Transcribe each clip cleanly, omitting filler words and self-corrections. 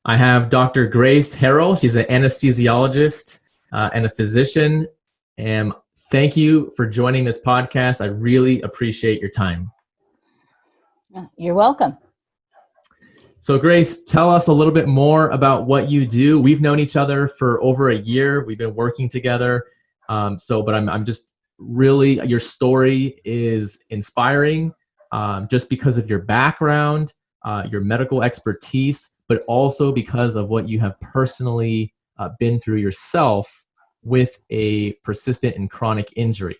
I have Dr. Grace Harrell. She's an anesthesiologist and a physician. And thank you for joining this podcast. I really appreciate your time. You're welcome. So, Grace, tell us a little bit more about what you do. We've known each other for over a year. We've been working together. But I'm just really, your story is inspiring just because of your background, your medical expertise, but also because of what you have personally been through yourself with a persistent and chronic injury.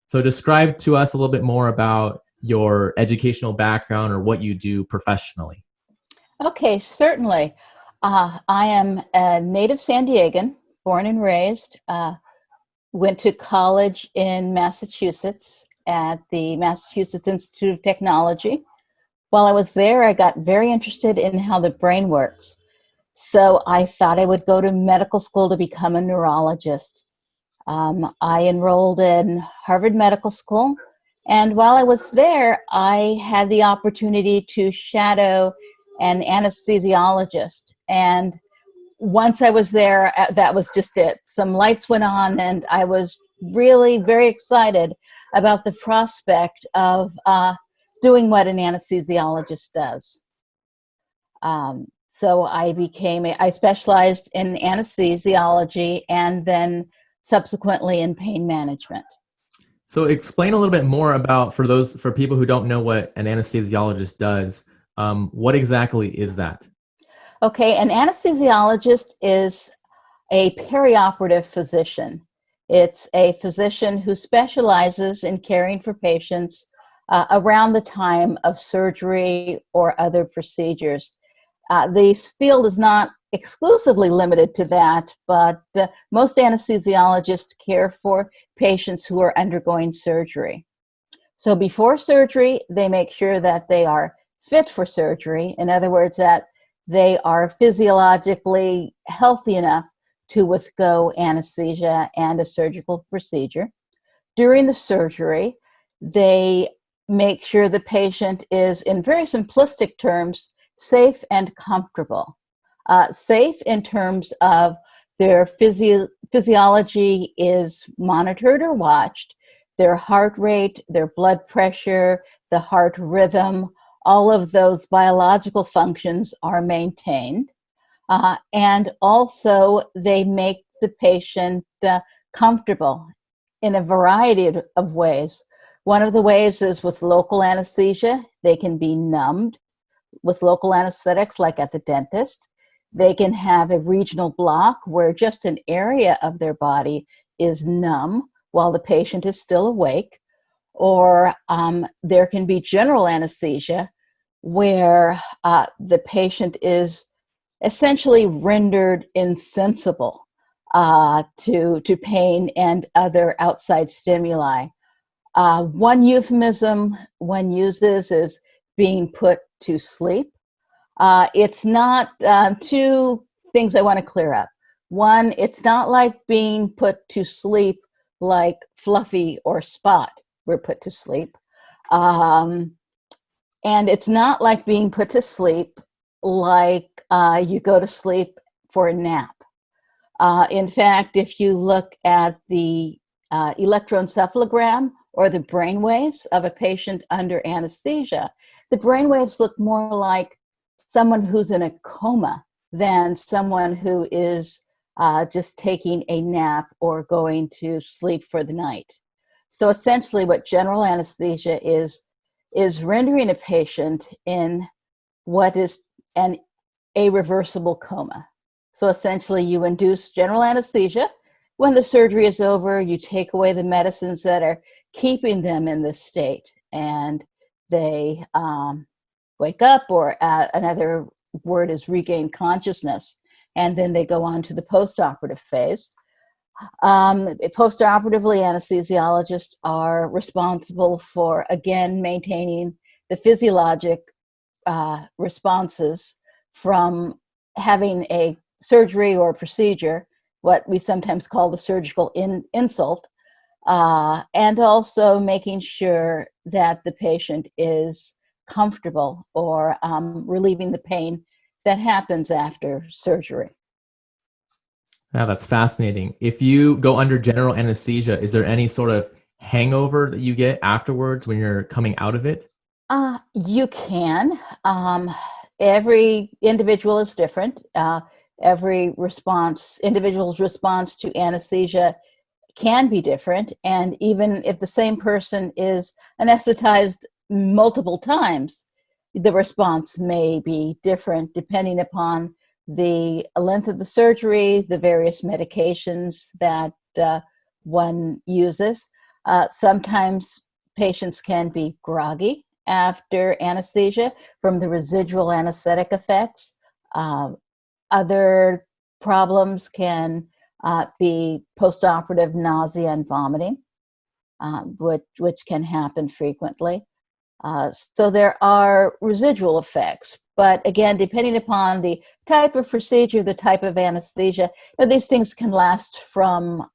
So describe to us a little bit more about your educational background or what you do professionally. Okay, certainly. I am a native San Diegan, born and raised. Went to college in Massachusetts at the Massachusetts Institute of Technology. While I was there, I got very interested in how the brain works. So I thought I would go to medical school to become a neurologist. I enrolled in Harvard Medical School. And while I was there, I had the opportunity to shadow an anesthesiologist. And once I was there, that was just it. Some lights went on, and I was really very excited about the prospect of doing what an anesthesiologist does. So I specialized in anesthesiology and then subsequently in pain management. So explain a little bit more about, for people who don't know what an anesthesiologist does, what exactly is that? Okay, an anesthesiologist is a perioperative physician. It's a physician who specializes in caring for patients around the time of surgery or other procedures. The field is not exclusively limited to that, but most anesthesiologists care for patients who are undergoing surgery. So before surgery, they make sure that they are fit for surgery. In other words, that they are physiologically healthy enough to withgo anesthesia and a surgical procedure. During the surgery, they make sure the patient is, in very simplistic terms, safe and comfortable. Safe in terms of their physiology is monitored or watched, their heart rate, their blood pressure, the heart rhythm, all of those biological functions are maintained. And also they make the patient comfortable in a variety of ways. One of the ways is with local anesthesia. They can be numbed with local anesthetics, like at the dentist. They can have a regional block where just an area of their body is numb while the patient is still awake. Or there can be general anesthesia where the patient is essentially rendered insensible to pain and other outside stimuli. One euphemism one uses is being put to sleep. It's not two things I want to clear up. One, it's not like being put to sleep like Fluffy or Spot were put to sleep. And it's not like being put to sleep like you go to sleep for a nap. In fact, if you look at the electroencephalogram or the brain waves of a patient under anesthesia, the brain waves look more like someone who's in a coma than someone who is just taking a nap or going to sleep for the night. So essentially what general anesthesia is rendering a patient in what is an irreversible coma. So essentially you induce general anesthesia. When the surgery is over, you take away the medicines that are keeping them in this state, and they wake up, or another word is regain consciousness, and then they go on to the postoperative phase. Postoperatively, anesthesiologists are responsible for, again, maintaining the physiologic responses from having a surgery or procedure, what we sometimes call the surgical insult, and also making sure that the patient is comfortable or relieving the pain that happens after surgery. Now that's fascinating. If you go under general anesthesia, is there any sort of hangover that you get afterwards when you're coming out of it? You can. Every individual is different. Individual's response to anesthesia can be different. And even if the same person is anesthetized multiple times, the response may be different depending upon the length of the surgery, the various medications that one uses. Sometimes patients can be groggy after anesthesia from the residual anesthetic effects. Other problems can be postoperative nausea and vomiting, which can happen frequently. So there are residual effects. But again, depending upon the type of procedure, the type of anesthesia, these things can last from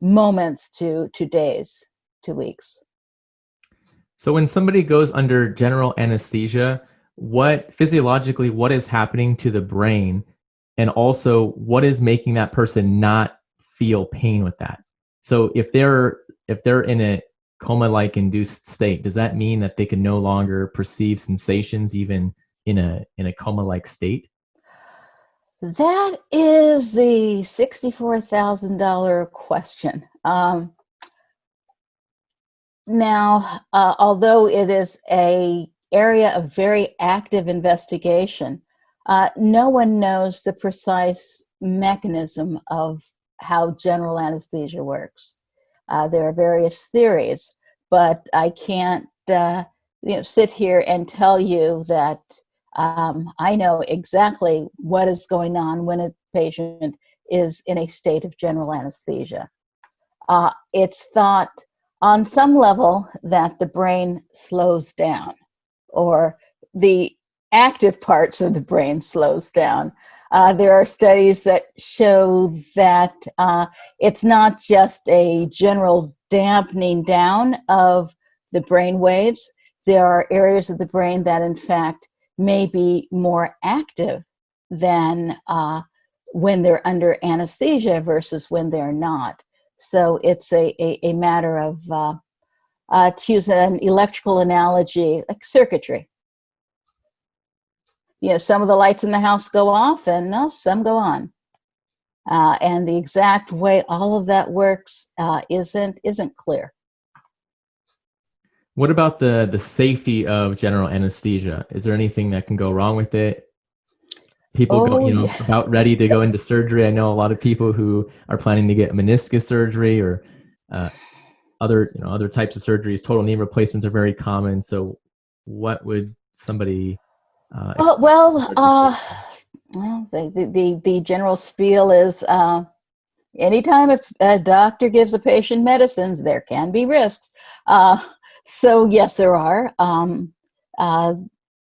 moments to days, to weeks. So when somebody goes under general anesthesia, physiologically, what is happening to the brain? And also, what is making that person not feel pain with that? So if they're in a coma-like induced state, does that mean that they can no longer perceive sensations even in a coma-like state? That is the $64,000 question. Now, although it is an area of very active investigation, no one knows the precise mechanism of how general anesthesia works. There are various theories, but I can't sit here and tell you that I know exactly what is going on when a patient is in a state of general anesthesia. It's thought on some level that the brain slows down, or the active parts of the brain slows down. There are studies that show that it's not just a general dampening down of the brain waves. There are areas of the brain that, in fact, may be more active than when they're under anesthesia versus when they're not. So it's a matter of, to use an electrical analogy, like circuitry. Some of the lights in the house go off and some go on. And the exact way all of that works isn't clear. What about the safety of general anesthesia? Is there anything that can go wrong with it? People go, Yeah. about ready to go into surgery. I know a lot of people who are planning to get meniscus surgery or other types of surgeries. Total knee replacements are very common. So, what would somebody? Well, the general spiel is anytime if a doctor gives a patient medicines, there can be risks. So yes, there are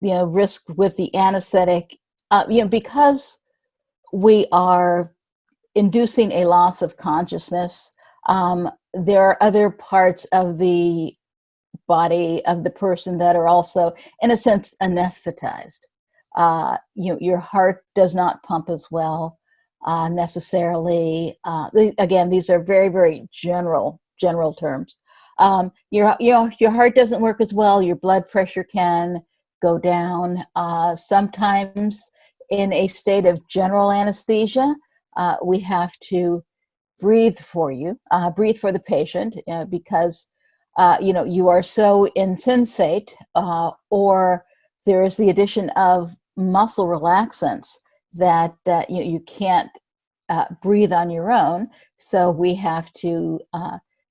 risk with the anesthetic. Because we are inducing a loss of consciousness, there are other parts of the body of the person that are also, in a sense, anesthetized. Your heart does not pump as well necessarily. Again, these are very, very general terms. Your heart doesn't work as well. Your blood pressure can go down. Sometimes in a state of general anesthesia, we have to breathe for the patient, because you are so insensate, or there is the addition of muscle relaxants that you can't breathe on your own. So we have to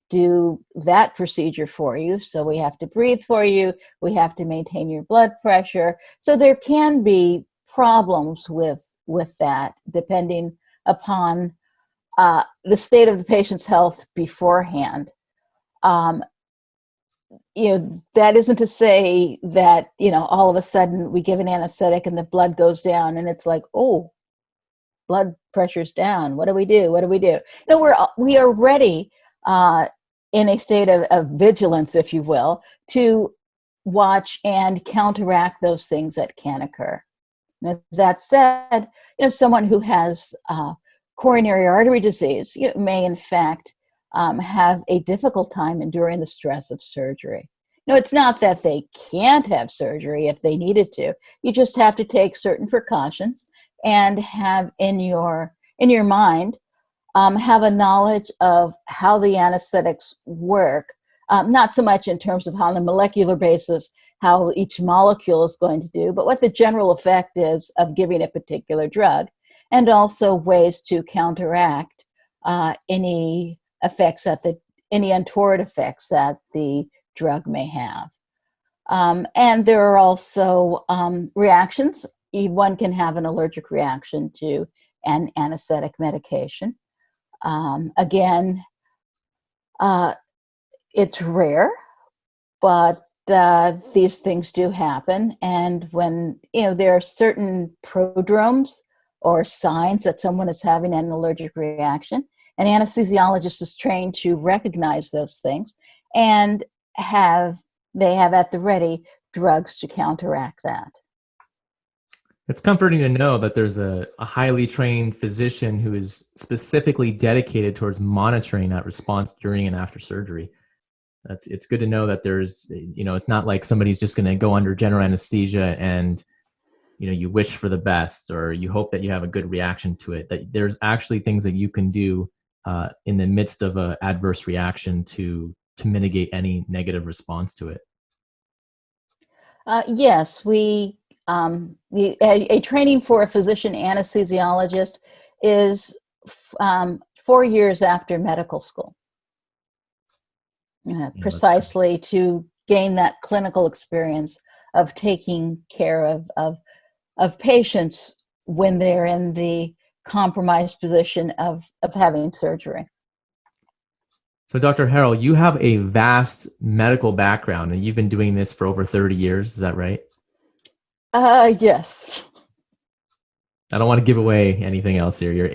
do that procedure for you. So we have to breathe for you. We have to maintain your blood pressure. So there can be problems with that, depending upon the state of the patient's health beforehand. That isn't to say that, all of a sudden we give an anesthetic and the blood goes down and it's like, oh, blood pressure's down. What do we do? No, we are ready in a state of vigilance, if you will, to watch and counteract those things that can occur. Now, that said, someone who has coronary artery disease may, in fact, have a difficult time enduring the stress of surgery. It's not that they can't have surgery if they needed to. You just have to take certain precautions and have in your mind have a knowledge of how the anesthetics work, not so much in terms of how on a molecular basis how each molecule is going to do, but what the general effect is of giving a particular drug, and also ways to counteract any untoward effects that the drug may have. And there are also reactions. One can have an allergic reaction to an anesthetic medication. Again, it's rare, but these things do happen. And when, there are certain prodromes or signs that someone is having an allergic reaction, an anesthesiologist is trained to recognize those things and they have at the ready drugs to counteract that. It's comforting to know that there's a highly trained physician who is specifically dedicated towards monitoring that response during and after surgery. It's good to know that there's, it's not like somebody's just going to go under general anesthesia and, you wish for the best or you hope that you have a good reaction to it, that there's actually things that you can do in the midst of an adverse reaction to mitigate any negative response to it. Yes, a training for a physician anesthesiologist is 4 years after medical school, precisely to gain that clinical experience of taking care of patients when they're in the compromised position of having surgery. So Dr. Harrell, you have a vast medical background and you've been doing this for over 30 years. Is that right? Yes. I don't want to give away anything else here.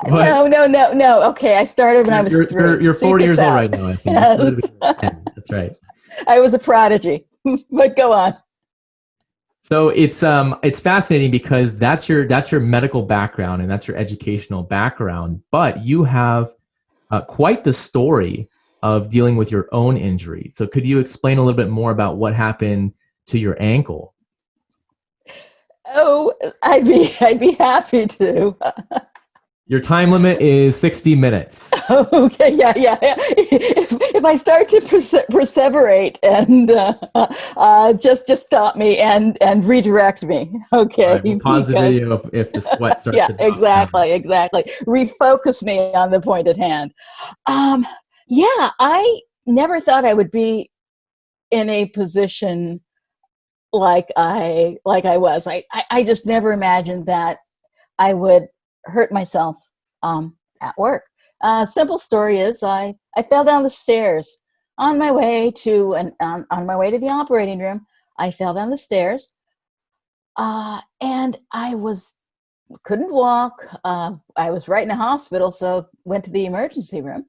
No. Okay, I started when I was 3. You're 40 years old right now, I think. Yes. That's right. I was a prodigy, but go on. So it's fascinating because that's your medical background and that's your educational background, but you have quite the story of dealing with your own injury. So could you explain a little bit more about what happened to your ankle? Oh, I'd be happy to. Your time limit is 60 minutes. Okay, yeah. If I start to perseverate and just stop me and redirect me, okay? Right, we'll pause the video if the sweat starts to drop exactly. Refocus me on the point at hand. I never thought I would be in a position like I was. I just never imagined that I would hurt myself at work. Simple story is I fell down the stairs on my way to the operating room. I fell down the stairs and I couldn't walk. I was right in a hospital, so went to the emergency room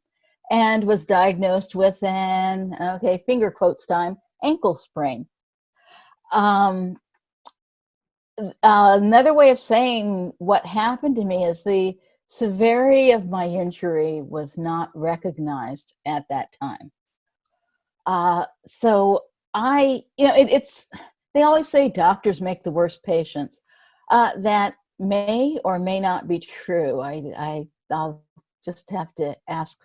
and was diagnosed with finger quotes time, ankle sprain. Another way of saying what happened to me is the severity of my injury was not recognized at that time. So they always say doctors make the worst patients. That may or may not be true. I'll just have to ask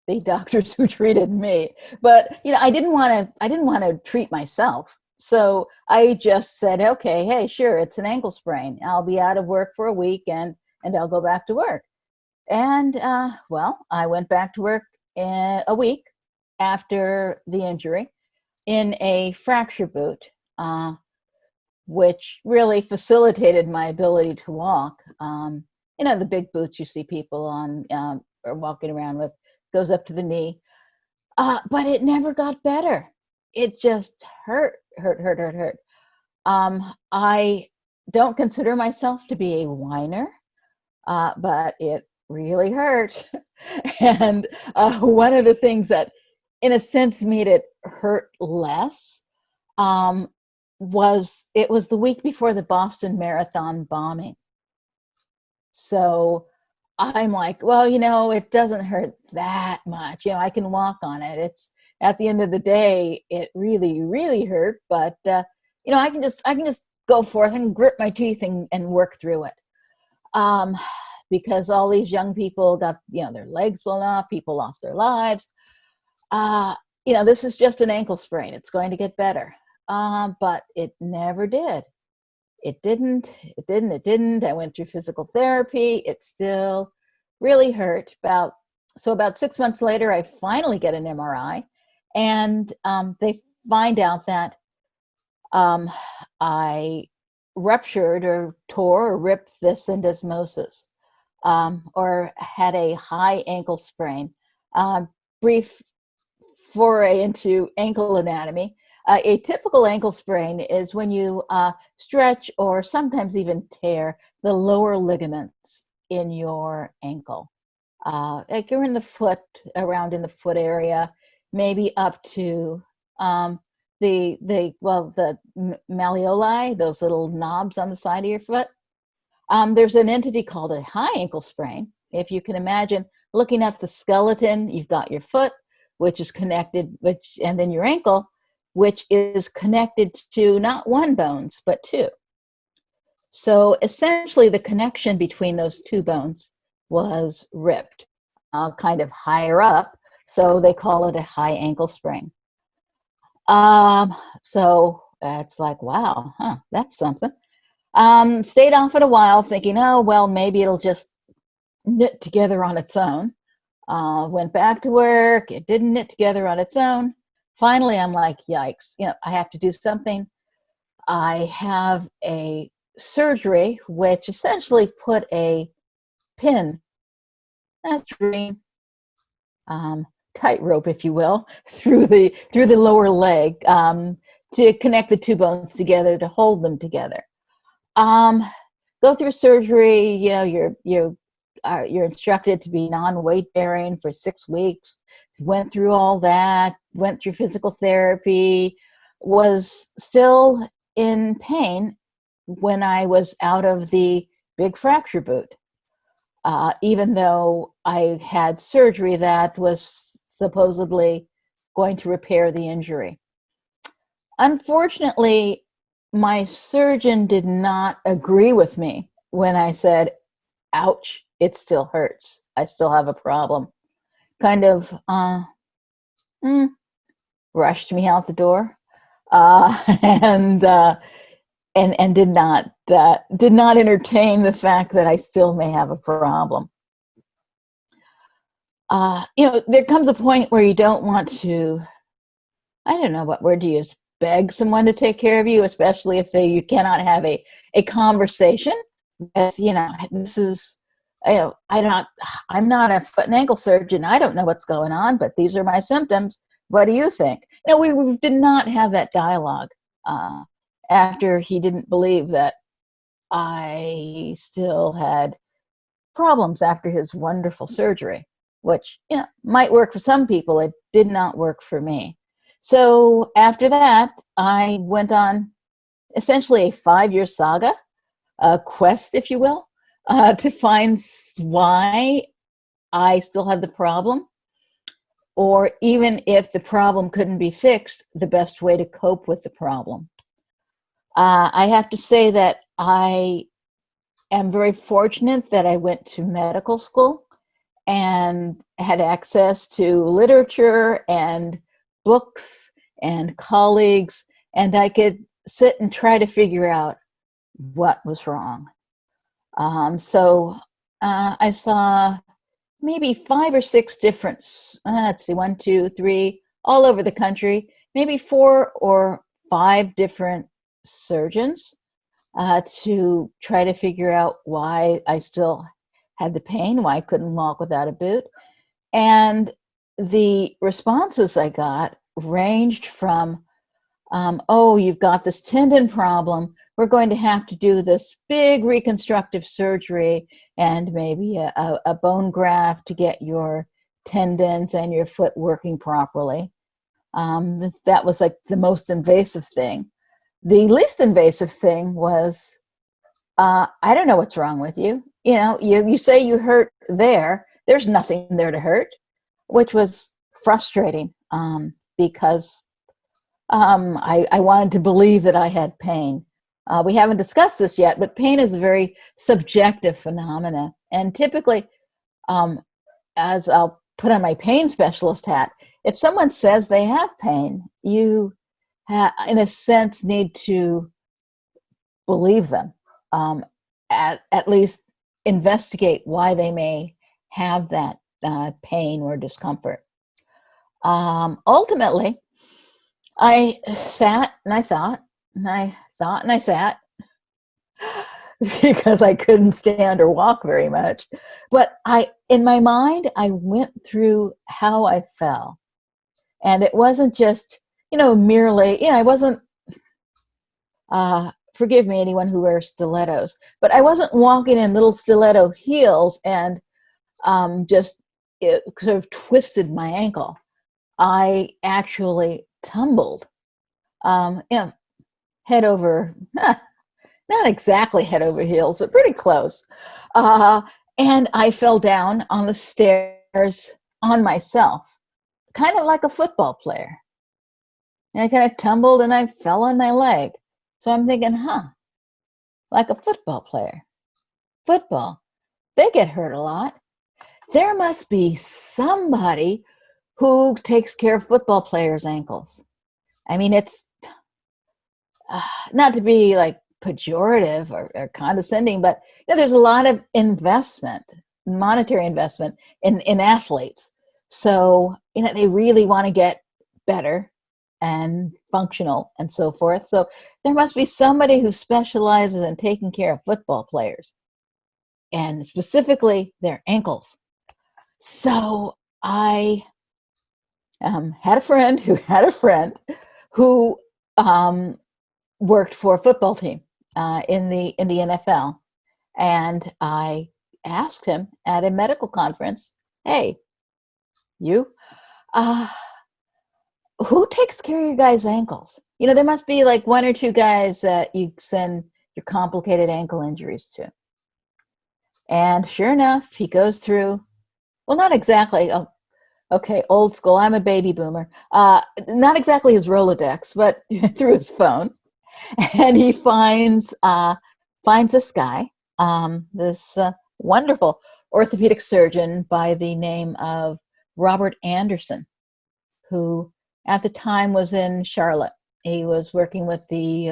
the doctors who treated me. But I didn't want to treat myself. So I just said, okay, hey, sure, it's an ankle sprain. I'll be out of work for a week and I'll go back to work. And I went back to work a week after the injury in a fracture boot, which really facilitated my ability to walk. The big boots you see people on or walking around with goes up to the knee. But it never got better. It just hurt. I don't consider myself to be a whiner, but it really hurt. And one of the things that, in a sense, made it hurt less it was the week before the Boston Marathon bombing. So I'm like, well, it doesn't hurt that much. I can walk on it. It's at the end of the day, it really, really hurt. But, I can just go forth and grit my teeth and work through it. Because all these young people got, their legs blown off, people lost their lives. This is just an ankle sprain. It's going to get better. But it never did. It didn't. I went through physical therapy. It still really hurt. About 6 months later, I finally get an MRI, and they find out that I ruptured or tore or ripped the syndesmosis, or had a high ankle sprain. Brief foray into ankle anatomy. A typical ankle sprain is when you stretch or sometimes even tear the lower ligaments in your ankle. Like you're in the foot, around in the foot area, maybe up to the malleoli, those little knobs on the side of your foot. There's an entity called a high ankle sprain. If you can imagine looking at the skeleton, you've got your foot, which is connected, and then your ankle, which is connected to not one bones, but two. So essentially the connection between those two bones was ripped, kind of higher up. So they call it a high ankle sprain. So it's like, wow, that's something. Stayed off it a while thinking, oh, well, maybe it'll just knit together on its own. Went back to work. It didn't knit together on its own. Finally, I'm like, yikes, I have to do something. I have a surgery, which essentially put a pin, a string, tightrope, if you will, through the lower leg, to connect the two bones together, to hold them together. Go through surgery. You're instructed to be non-weight bearing for 6 weeks. Went through all that, went through physical therapy, was still in pain when I was out of the big fracture boot, even though I had surgery that was supposedly going to repair the injury. Unfortunately, my surgeon did not agree with me when I said, ouch, it still hurts. I still have a problem. Kind of rushed me out the door, and did not entertain the fact that I still may have a problem. There comes a point where you don't want to, I don't know what word to use, beg someone to take care of you, especially if you cannot have a conversation with, this is, I'm not a foot and ankle surgeon. I don't know what's going on, but these are my symptoms. What do you think? We did not have that dialogue after he didn't believe that I still had problems after his wonderful surgery, which might work for some people. It did not work for me. So after that, I went on essentially a 5-year saga, a quest, if you will, to find why I still had the problem, or even if the problem couldn't be fixed, the best way to cope with the problem. I have to say that I am very fortunate that I went to medical school and had access to literature and books and colleagues, and I could sit and try to figure out what was wrong. So I saw maybe 5 or 6 different, 1, 2, 3, all over the country, maybe 4 or 5 different surgeons to try to figure out why I still had the pain, why I couldn't walk without a boot. And the responses I got ranged from, oh, you've got this tendon problem. We're going to have to do this big reconstructive surgery and maybe a bone graft to get your tendons and your foot working properly. That was like the most invasive thing. The least invasive thing was, I don't know what's wrong with you. You say you hurt there. There's nothing there to hurt, which was frustrating because I wanted to believe that I had pain. We haven't discussed this yet, but pain is a very subjective phenomena. And typically, as I'll put on my pain specialist hat, if someone says they have pain, you, in a sense, need to believe them. At least investigate why they may have that pain or discomfort. Ultimately, I sat and I thought, and I thought and I sat because I couldn't stand or walk very much. But in my mind, I went through how I fell. And it wasn't just, merely, I wasn't, forgive me, anyone who wears stilettos, but I wasn't walking in little stiletto heels and just sort of twisted my ankle. I actually tumbled, head over, not exactly head over heels, but pretty close. And I fell down on the stairs on myself, kind of like a football player. And I kind of tumbled and I fell on my leg. So I'm thinking, like a football player. Football, they get hurt a lot. There must be somebody who takes care of football players' ankles. I mean, it's not to be like pejorative or condescending, but there's a lot of investment, monetary investment in athletes. So, they really want to get better and functional and so forth. So there must be somebody who specializes in taking care of football players and specifically their ankles. So I had a friend who had a friend who worked for a football team in the NFL, and I asked him at a medical conference, "Hey, you, who takes care of your guys' ankles? There must be like one or two guys that you send your complicated ankle injuries to." And sure enough, he goes through. Well, not exactly. Oh, okay, old school. I'm a baby boomer. Not exactly his Rolodex, but through his phone, and he finds this guy, this wonderful orthopedic surgeon by the name of Robert Anderson, who at the time was in Charlotte. He was working with the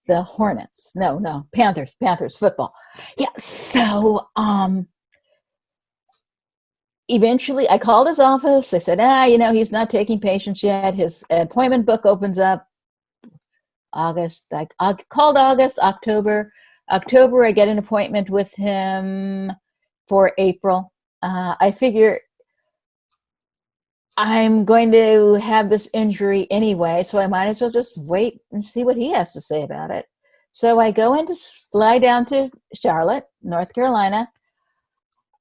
the Hornets. No, Panthers football. Yeah. So eventually I called his office. I said, he's not taking patients yet. His appointment book opens up August. I called August, October. October, I get an appointment with him for April. I figure I'm going to have this injury anyway, so I might as well just wait and see what he has to say about it. So I fly down to Charlotte, North Carolina.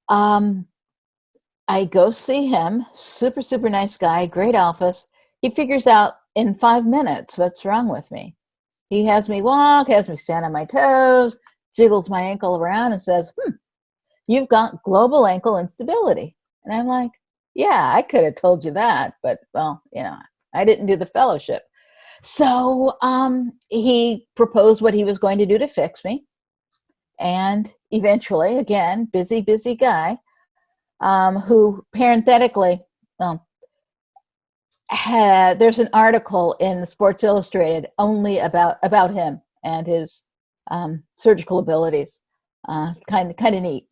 I go see him. Super, super nice guy, great office. He figures out in 5 minutes what's wrong with me. He has me walk, has me stand on my toes, jiggles my ankle around and says, "You've got global ankle instability." And I'm like, "Yeah, I could have told you that, but well, I didn't do the fellowship." So he proposed what he was going to do to fix me. And eventually, again, busy guy, who parenthetically, there's an article in Sports Illustrated only about him and his surgical abilities. Kind of neat.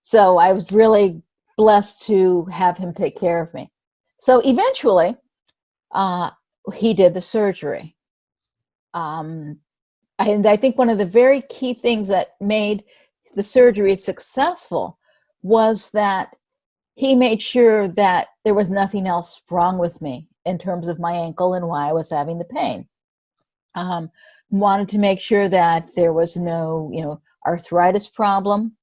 So I was really blessed to have him take care of me. So eventually, he did the surgery. And I think one of the very key things that made the surgery successful was that he made sure that there was nothing else wrong with me in terms of my ankle and why I was having the pain. Wanted to make sure that there was no, arthritis problem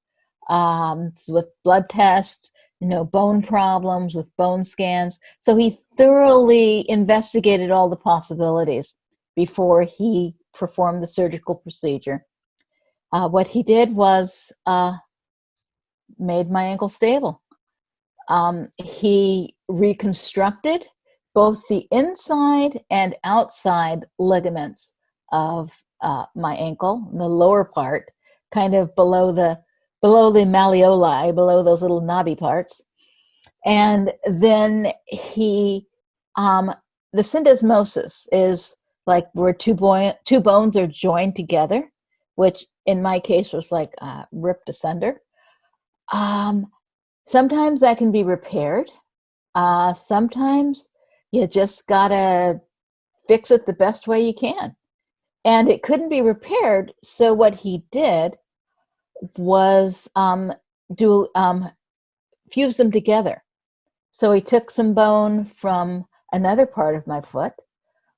with blood tests, bone problems with bone scans. So he thoroughly investigated all the possibilities before he performed the surgical procedure. What he did was made my ankle stable. He reconstructed both the inside and outside ligaments of my ankle, the lower part, kind of below the malleoli, below those little knobby parts. And then he, the syndesmosis is like where two bones are joined together, which in my case was like ripped asunder. Sometimes that can be repaired. Sometimes you just gotta fix it the best way you can. And it couldn't be repaired, so what he did was fuse them together. So he took some bone from another part of my foot,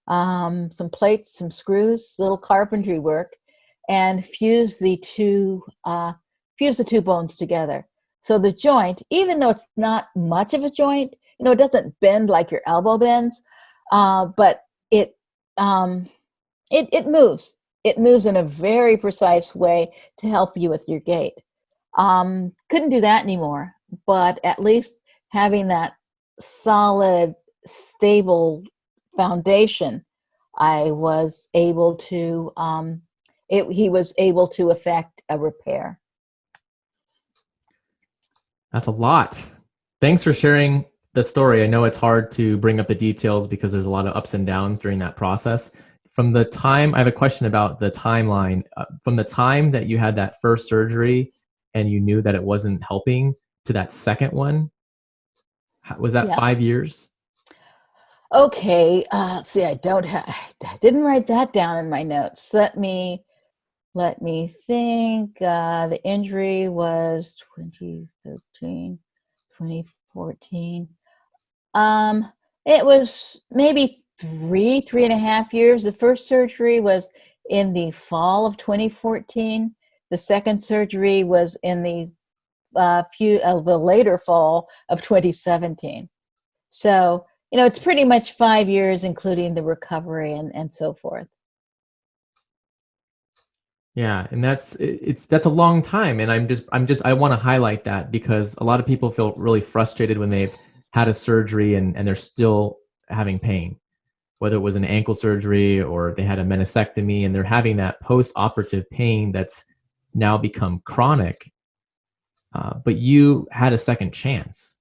some plates, some screws, little carpentry work, and fused the two bones together. So the joint, even though it's not much of a joint, it doesn't bend like your elbow bends, but it moves. It moves in a very precise way to help you with your gait. Couldn't do that anymore, but at least having that solid, stable foundation, I was able to, he was able to effect a repair. That's a lot. Thanks for sharing the story. I know it's hard to bring up the details because there's a lot of ups and downs during that process. From the time, I have a question about the timeline. From the time that you had that first surgery and you knew that it wasn't helping to that second one, was that 5 years? Okay, let's see. I didn't write that down in my notes. Let me think. The injury was 2013, 2014. It was maybe 3.5 years. The first surgery was in the fall of 2014. The second surgery was in the the later fall of 2017. So, it's pretty much 5 years, including the recovery and so forth. Yeah, and that's a long time, and I want to highlight that because a lot of people feel really frustrated when they've had a surgery and they're still having pain, whether it was an ankle surgery or they had a meniscectomy and they're having that post-operative pain that's now become chronic. But you had a second chance.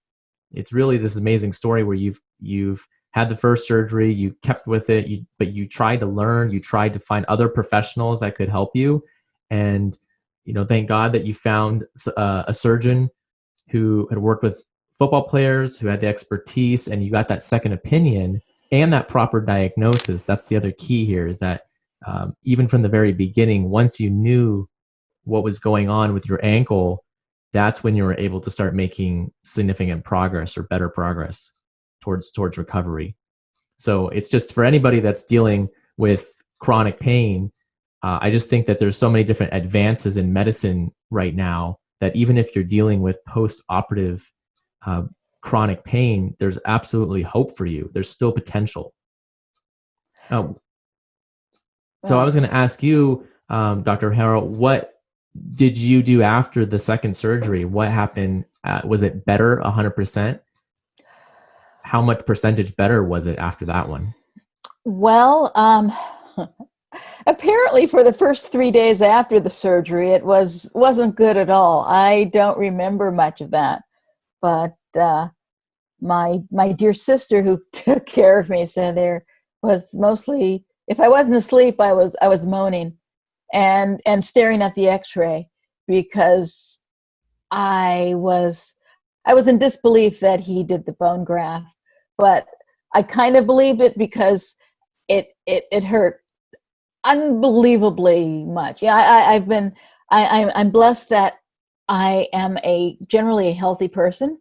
It's really this amazing story where you've had the first surgery, you kept with it, but you tried to learn, you tried to find other professionals that could help you. And, thank God that you found a surgeon who had worked with football players, who had the expertise, and you got that second opinion and that proper diagnosis. That's the other key here is that even from the very beginning, once you knew what was going on with your ankle, that's when you were able to start making significant progress or better progress towards recovery. So it's just for anybody that's dealing with chronic pain, I just think that there's so many different advances in medicine right now that even if you're dealing with post-operative chronic pain, there's absolutely hope for you. There's still potential. So I was going to ask you, Dr. Harrell, what did you do after the second surgery? What happened? Was it better 100%? How much percentage better was it after that one? Well, apparently for the first 3 days after the surgery, it wasn't good at all. I don't remember much of that, but my dear sister who took care of me said there was mostly, if I wasn't asleep, I was moaning and staring at the X-ray because I was in disbelief that he did the bone graft, but I kind of believed it because it hurt unbelievably much. Yeah, I'm blessed that I am generally a healthy person,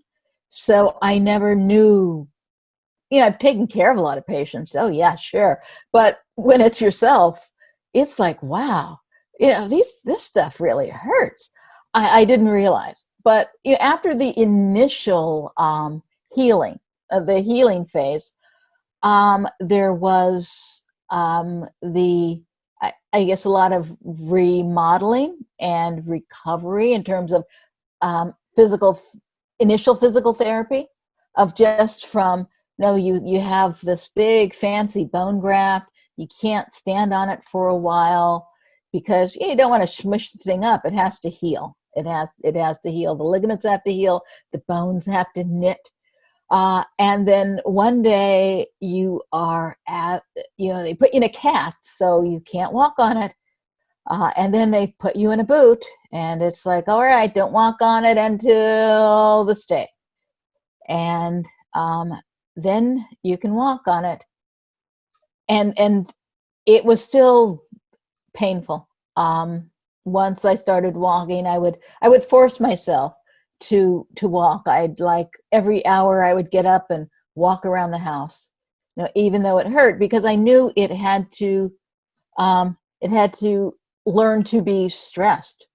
so I never knew. I've taken care of a lot of patients. Oh yeah, sure, but when it's yourself, it's like, wow, this stuff really hurts. I didn't realize, but after the initial healing, the healing phase, there was I guess a lot of remodeling and recovery in terms of initial physical therapy of just from, no, you have this big fancy bone graft, you can't stand on it for a while because you don't want to smush the thing up. It has to heal. It has to heal. The ligaments have to heal. The bones have to knit. And then one day you are they put you in a cast, so you can't walk on it. And then they put you in a boot, and it's like, all right, don't walk on it until this day. And then you can walk on it. And it was still painful. Once I started walking, I would force myself to walk. I'd like every hour I would get up and walk around the house, even though it hurt, because I knew it had to learn to be stressed.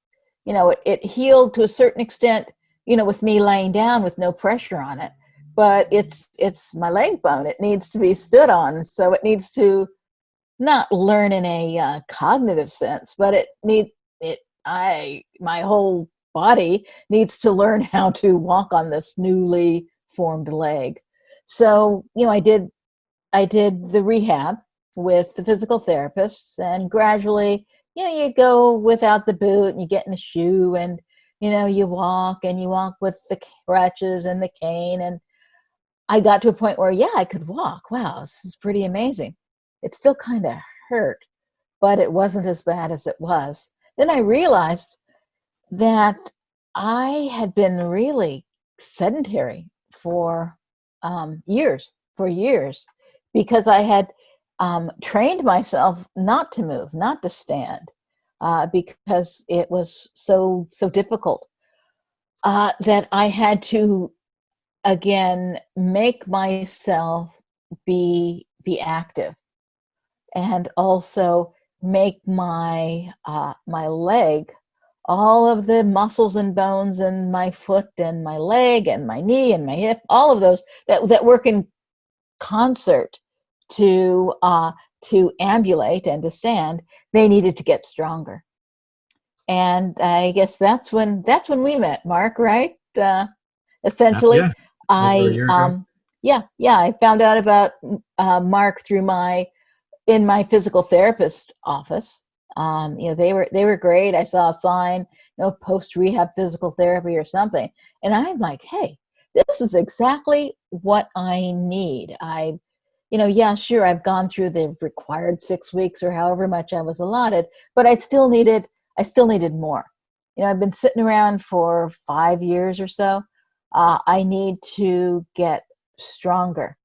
It healed to a certain extent, with me laying down with no pressure on it, but it's my leg bone. It needs to be stood on. So it needs to not learn in a cognitive sense, but my whole body needs to learn how to walk on this newly formed leg. So, I did the rehab with the physical therapists, and gradually, you go without the boot and you get in a shoe, and, you walk with the crutches and the cane. And I got to a point where, I could walk. Wow, this is pretty amazing. It still kind of hurt, but it wasn't as bad as it was. Then I realized that I had been really sedentary for years, because I had trained myself not to move, not to stand, because it was so difficult that I had to, again, make myself be active, and also make my leg, all of the muscles and bones in my foot and my leg and my knee and my hip, all of those that work in concert to ambulate and to stand, they needed to get stronger. And I guess that's when we met, Mark, right? Essentially, Yeah. Over a year ago. I found out about Mark in my physical therapist office. They were great. I saw a sign, post rehab physical therapy or something, and I'm like, hey, this is exactly what I need. Sure, I've gone through the required 6 weeks or however much I was allotted, but I still needed more. I've been sitting around for 5 years or so. I need to get stronger.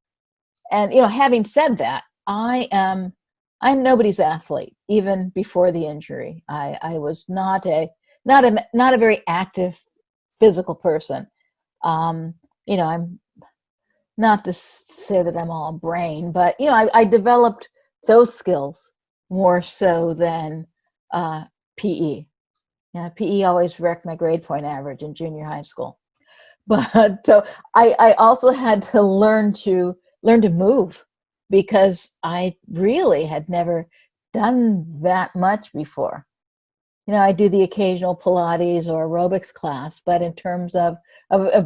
And, having said that, I'm nobody's athlete, even before the injury. I was not a very active physical person. I'm not to say that I'm all brain, but, I developed those skills more so than PE. PE always wrecked my grade point average in junior high school. But so I also had to learn to move, because I really had never done that much before. I do the occasional Pilates or aerobics class, but in terms of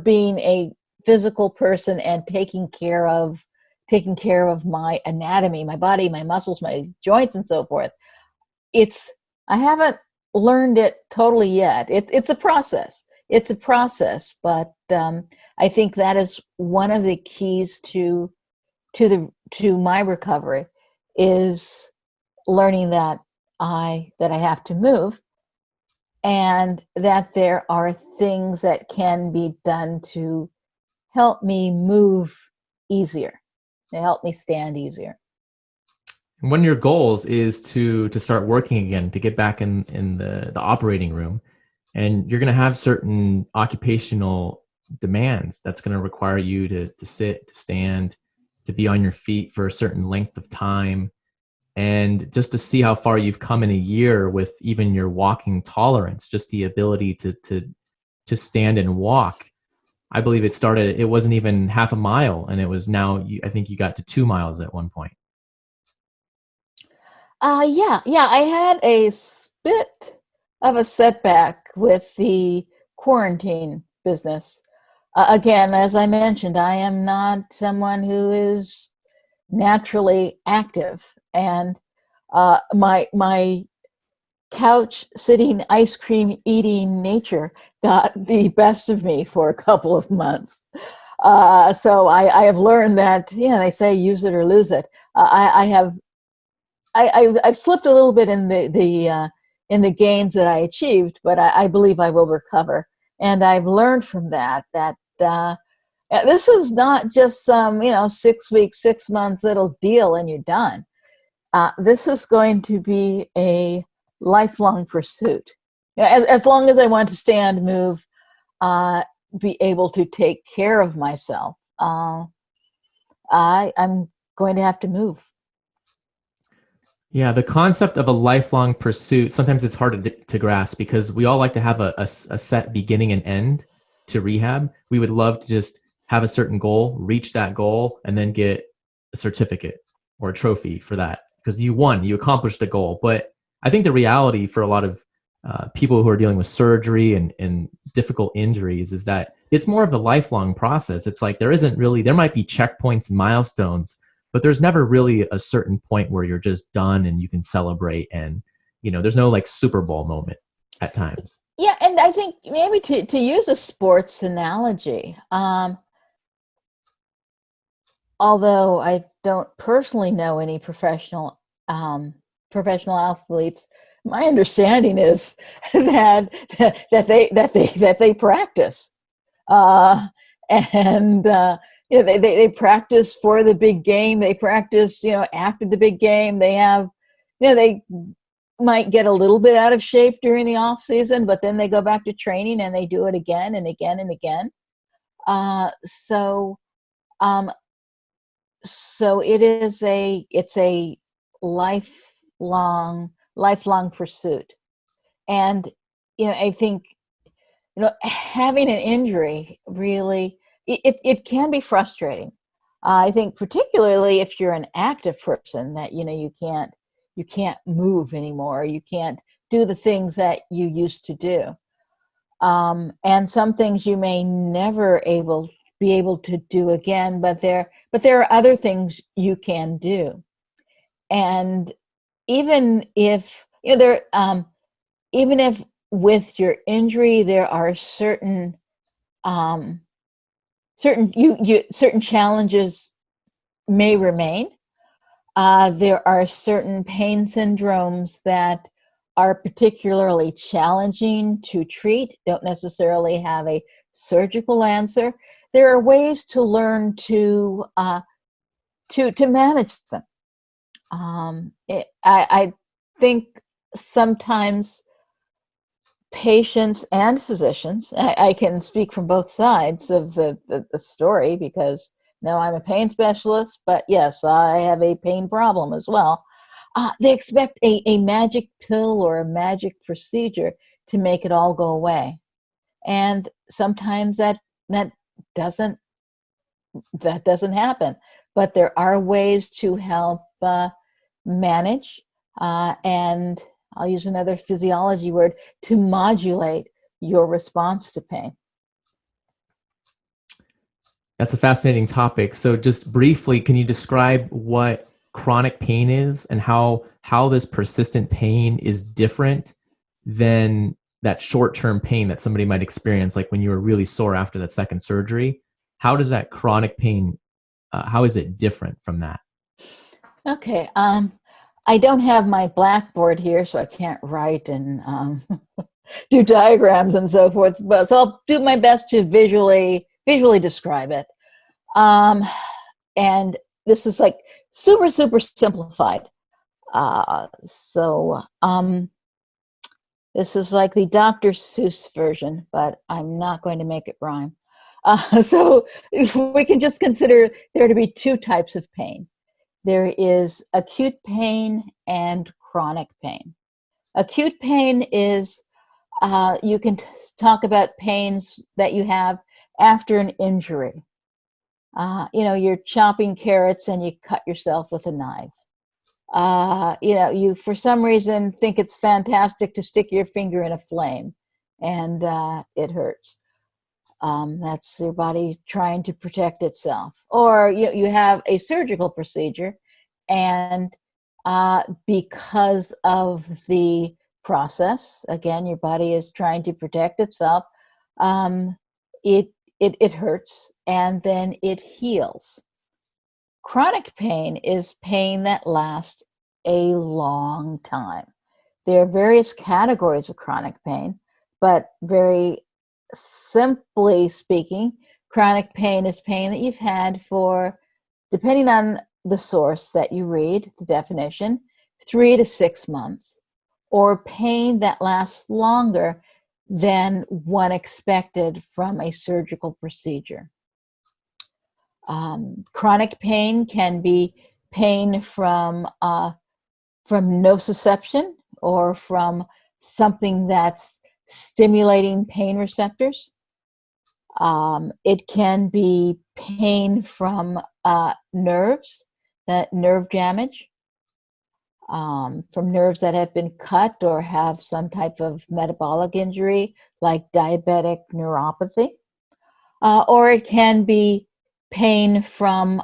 being a physical person and taking care of my anatomy, my body, my muscles, my joints, and so forth, I haven't learned it totally yet. It's a process. It's a process, but I think that is one of the keys to my recovery, is learning that I have to move, and that there are things that can be done to help me move easier, to help me stand easier. And one of your goals is to start working again, to get back in the operating room. And you're going to have certain occupational demands that's going to require you to sit, to stand, to be on your feet for a certain length of time. And just to see how far you've come in a year with even your walking tolerance, just the ability to stand and walk. I believe it wasn't even half a mile, and it was now, I think you got to 2 miles at one point. Yeah. I had a bit of a setback with the quarantine business. Again, as I mentioned, I am not someone who is naturally active, and my couch sitting, ice cream eating nature got the best of me for a couple of months. So I have learned that, they say use it or lose it. I have I've slipped a little bit in the gains that I achieved, but I believe I will recover. And I've learned from that this is not just some 6 weeks, 6 months little deal and you're done. This is going to be a lifelong pursuit. As long as I want to stand, move, be able to take care of myself, I'm going to have to move. Yeah, the concept of a lifelong pursuit, sometimes it's hard to grasp because we all like to have a set beginning and end to rehab. We would love to just have a certain goal, reach that goal, and then get a certificate or a trophy for that because you won, you accomplished the goal. But I think the reality for a lot of people who are dealing with surgery and difficult injuries is that it's more of a lifelong process. It's like there might be checkpoints and milestones, but there's never really a certain point where you're just done and you can celebrate, and there's no like Super Bowl moment at times. Yeah, and I think maybe to use a sports analogy, although I don't personally know any professional athletes, my understanding is that they practice, and they practice for the big game. They practice after the big game. They have they might get a little bit out of shape during the off season, but then they go back to training and they do it again and again and again. So it's a lifelong pursuit. And I think having an injury really it can be frustrating. I think particularly if you're an active person that you can't move anymore, you can't do the things that you used to do, and some things you may never be able to do again, but there are other things you can do. And even if even if with your injury there are um, certain challenges may remain. There are certain pain syndromes that are particularly challenging to treat, don't necessarily have a surgical answer. There are ways to learn to manage them. I think sometimes patients and physicians, I can speak from both sides of the story because no, I'm a pain specialist, but yes, I have a pain problem as well. They expect a magic pill or a magic procedure to make it all go away. And sometimes that doesn't happen. But there are ways to help manage, and I'll use another physiology word, to modulate your response to pain. That's a fascinating topic. So just briefly, can you describe what chronic pain is and how this persistent pain is different than that short-term pain that somebody might experience, like when you were really sore after that second surgery? How does that chronic pain, how is it different from that? Okay. I don't have my blackboard here, so I can't write and do diagrams and so forth. But so I'll do my best to visually describe it. And this is like super simplified. So this is like the Dr. Seuss version, but I'm not going to make it rhyme. So we can just consider there to be two types of pain. There is acute pain and chronic pain. Acute pain is, you can talk about pains that you have after an injury. You're chopping carrots and you cut yourself with a knife. You for some reason think it's fantastic to stick your finger in a flame, and it hurts. That's your body trying to protect itself. Or you have a surgical procedure, and because of the process, again, your body is trying to protect itself. Um, it hurts, and then it heals. Chronic pain is pain that lasts a long time. There are various categories of chronic pain, but very simply speaking, chronic pain is pain that you've had for, depending on the source that you read, the definition, 3 to 6 months, or pain that lasts longer than one expected from a surgical procedure. Chronic pain can be pain from nociception, or from something that's stimulating pain receptors. It can be pain from nerves, that nerve damage, from nerves that have been cut or have some type of metabolic injury, like diabetic neuropathy. Or it can be pain from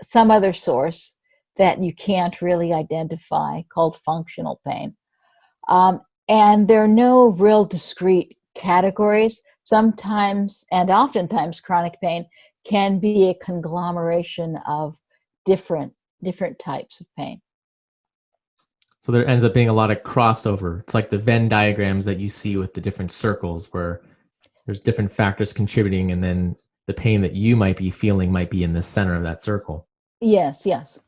some other source that you can't really identify, called functional pain. And there are no real discrete categories. Sometimes, and oftentimes, chronic pain can be a conglomeration of different types of pain. So there ends up being a lot of crossover. It's like the Venn diagrams that you see with the different circles, where there's different factors contributing, and then the pain that you might be feeling might be in the center of that circle. Yes, yes.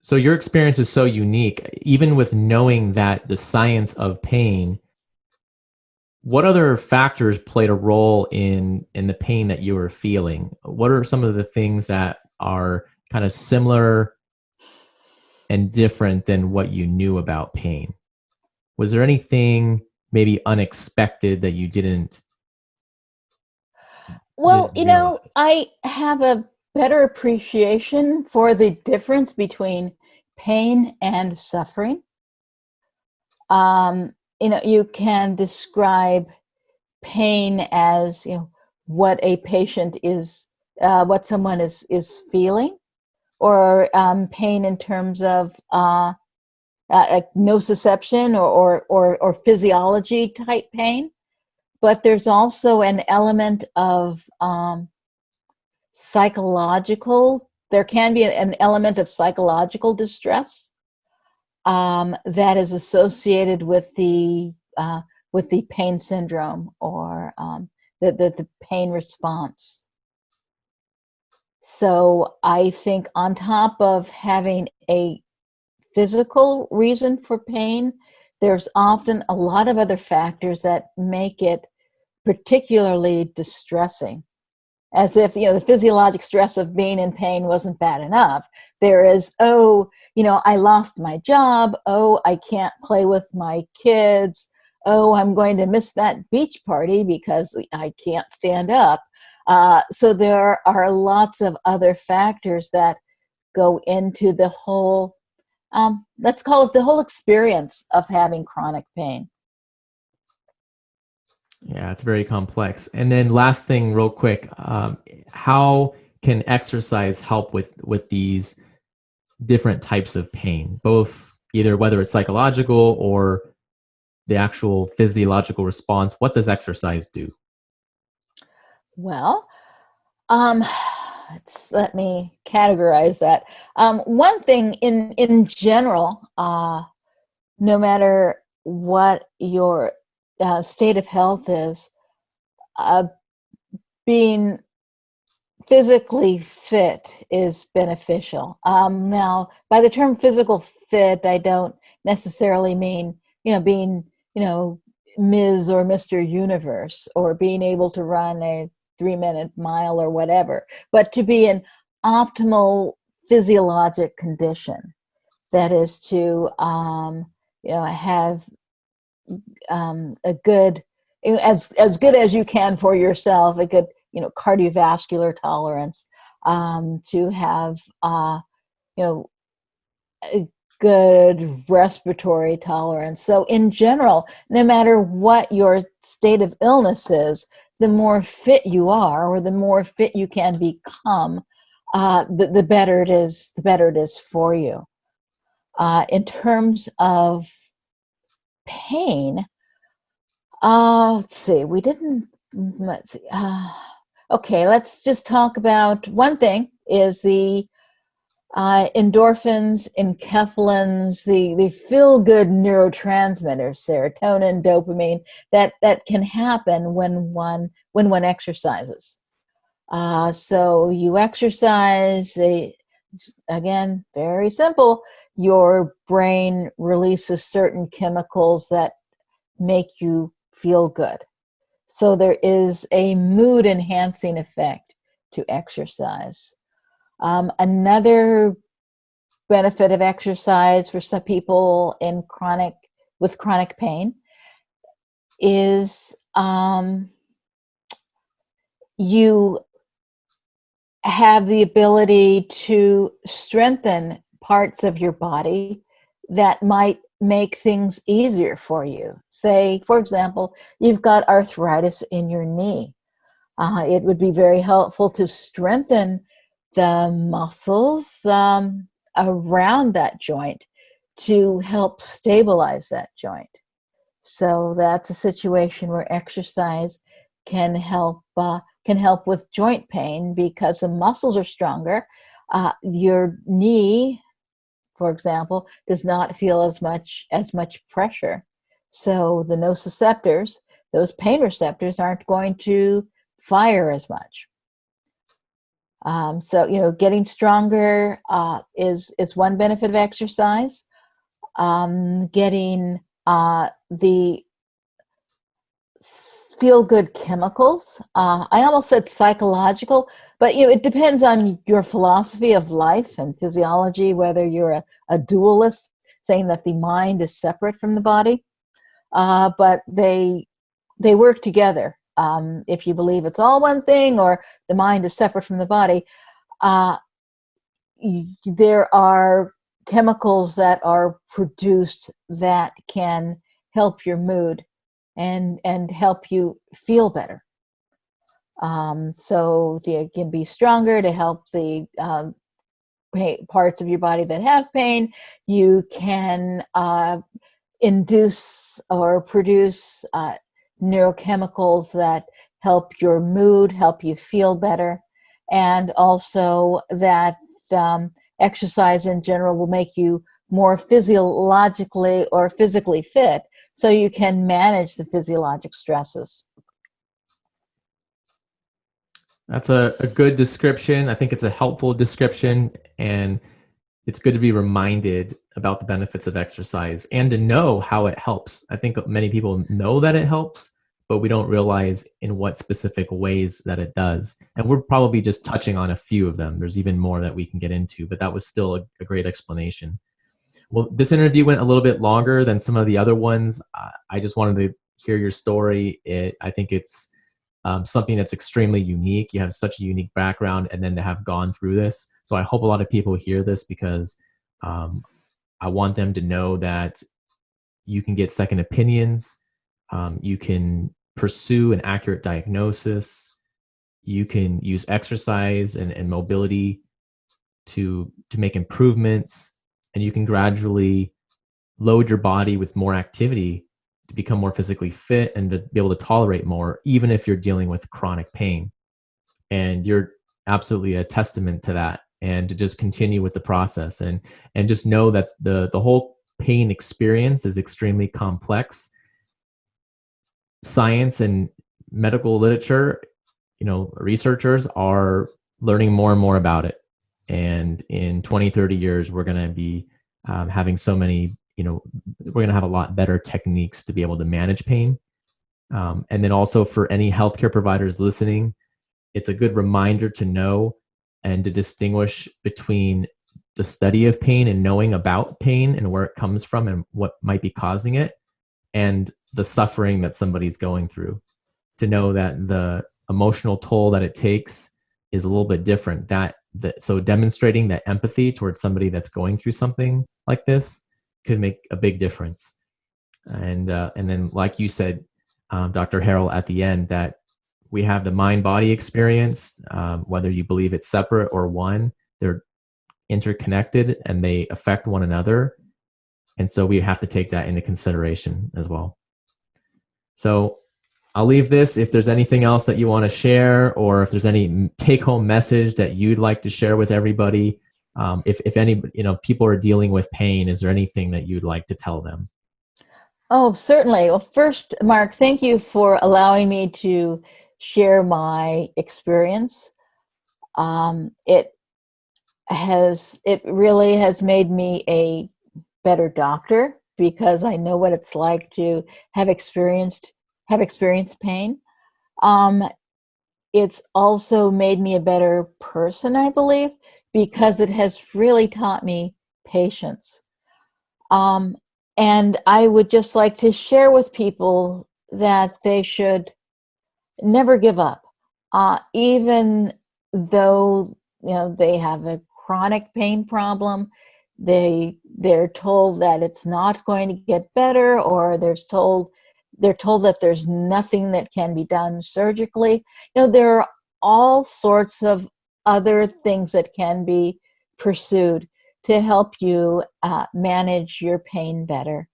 So your experience is so unique. Even with knowing that the science of pain, what other factors played a role in the pain that you were feeling? What are some of the things that are kind of similar and different than what you knew about pain? Was there anything maybe unexpected that you didn't Well, realize? I have a better appreciation for the difference between pain and suffering. You can describe pain as, what a patient is, what someone is feeling, or pain in terms of nociception, or physiology type pain. But there's also an element of psychological. There can be an element of psychological distress that is associated with the pain syndrome, or the pain response. So I think, on top of having a physical reason for pain, there's often a lot of other factors that make it particularly distressing. As if, the physiologic stress of being in pain wasn't bad enough. There is, I lost my job. Oh, I can't play with my kids. Oh, I'm going to miss that beach party because I can't stand up. So there are lots of other factors that go into the whole, let's call it the whole experience of having chronic pain. Yeah, it's very complex. And then last thing, real quick, how can exercise help with these different types of pain, both either whether it's psychological or the actual physiological response? What does exercise do? Well, um, let me categorize that. One thing in general, no matter what your state of health is, being physically fit is beneficial. Now, by the term physical fit, I don't necessarily mean, being, Ms. or Mr. Universe, or being able to run a 3-minute mile or whatever, but to be in optimal physiologic condition. That is to, have a good, as good as you can for yourself, a good, cardiovascular tolerance, to have, a good respiratory tolerance. So in general, no matter what your state of illness is, the more fit you are, or the more fit you can become, the better it is. The better it is for you. In terms of pain, let's see. We didn't. Let's see. Okay, let's just talk about one thing. Is the endorphins, enkephalins, the feel-good neurotransmitters, serotonin, dopamine, that can happen when one exercises. So you exercise, again, very simple. Your brain releases certain chemicals that make you feel good. So there is a mood-enhancing effect to exercise. Another benefit of exercise for some people with chronic pain is you have the ability to strengthen parts of your body that might make things easier for you. Say, for example, you've got arthritis in your knee. It would be very helpful to strengthen the muscles around that joint to help stabilize that joint. So that's a situation where exercise can help with joint pain because the muscles are stronger. Your knee, for example, does not feel as much pressure. So the nociceptors, those pain receptors, aren't going to fire as much. So getting stronger is one benefit of exercise. Getting the feel-good chemicals. I almost said psychological, but it depends on your philosophy of life and physiology, whether you're a dualist, saying that the mind is separate from the body, but they work together. If you believe it's all one thing or the mind is separate from the body, there are chemicals that are produced that can help your mood and help you feel better. So they can be stronger to help the parts of your body that have pain. You can induce or produce neurochemicals that help your mood, help you feel better, and also that exercise in general will make you more physiologically or physically fit, so you can manage the physiologic stresses. That's a good description. I think it's a helpful description, and it's good to be reminded about the benefits of exercise and to know how it helps. I think many people know that it helps, but we don't realize in what specific ways that it does. And we're probably just touching on a few of them. There's even more that we can get into, but that was still a great explanation. Well, this interview went a little bit longer than some of the other ones. I just wanted to hear your story. I think it's something that's extremely unique. You have such a unique background, and then to have gone through this. So I hope a lot of people hear this, because I want them to know that you can get second opinions. You can pursue an accurate diagnosis. You can use exercise and mobility to make improvements, and you can gradually load your body with more activity to become more physically fit and to be able to tolerate more, even if you're dealing with chronic pain. And you're absolutely a testament to that, and to just continue with the process and just know that the whole pain experience is extremely complex. Science and medical literature, researchers are learning more and more about it. And in 20, 30 years, we're going to be having so many, we're going to have a lot better techniques to be able to manage pain. And then also for any healthcare providers listening, it's a good reminder to know and to distinguish between the study of pain and knowing about pain and where it comes from and what might be causing it, and the suffering that somebody's going through. To know that the emotional toll that it takes is a little bit different. That So demonstrating that empathy towards somebody that's going through something like this could make a big difference. And then, like you said, Dr. Harrell, at the end, that we have the mind-body experience, whether you believe it's separate or one, they're interconnected and they affect one another. And so we have to take that into consideration as well. So I'll leave this. If there's anything else that you want to share, or if there's any take-home message that you'd like to share with everybody, if any, people are dealing with pain, is there anything that you'd like to tell them? Oh, certainly. Well, first, Mark, thank you for allowing me to share my experience. It really has made me a better doctor because I know what it's like to have experienced pain. It's also made me a better person, I believe, because it has really taught me patience. And I would just like to share with people that they should never give up, even though they have a chronic pain problem. They're told that it's not going to get better, or they're told that there's nothing that can be done surgically. There are all sorts of other things that can be pursued to help you manage your pain better.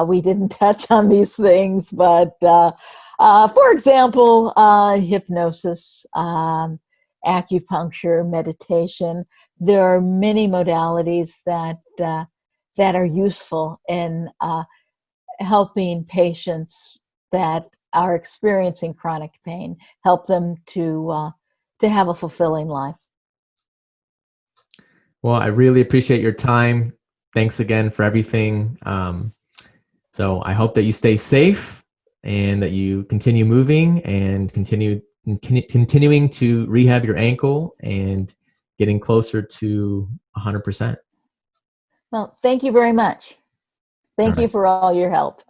We didn't touch on these things, but for example, hypnosis, acupuncture, meditation. There are many modalities that are useful in helping patients that are experiencing chronic pain, help them to have a fulfilling life. Well, I really appreciate your time. Thanks again for everything. So I hope that you stay safe and that you continue moving and continuing to rehab your ankle and getting closer to 100%. Well, thank you very much. Thank you for all your help.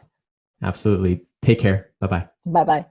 Absolutely. Take care. Bye-bye. Bye-bye.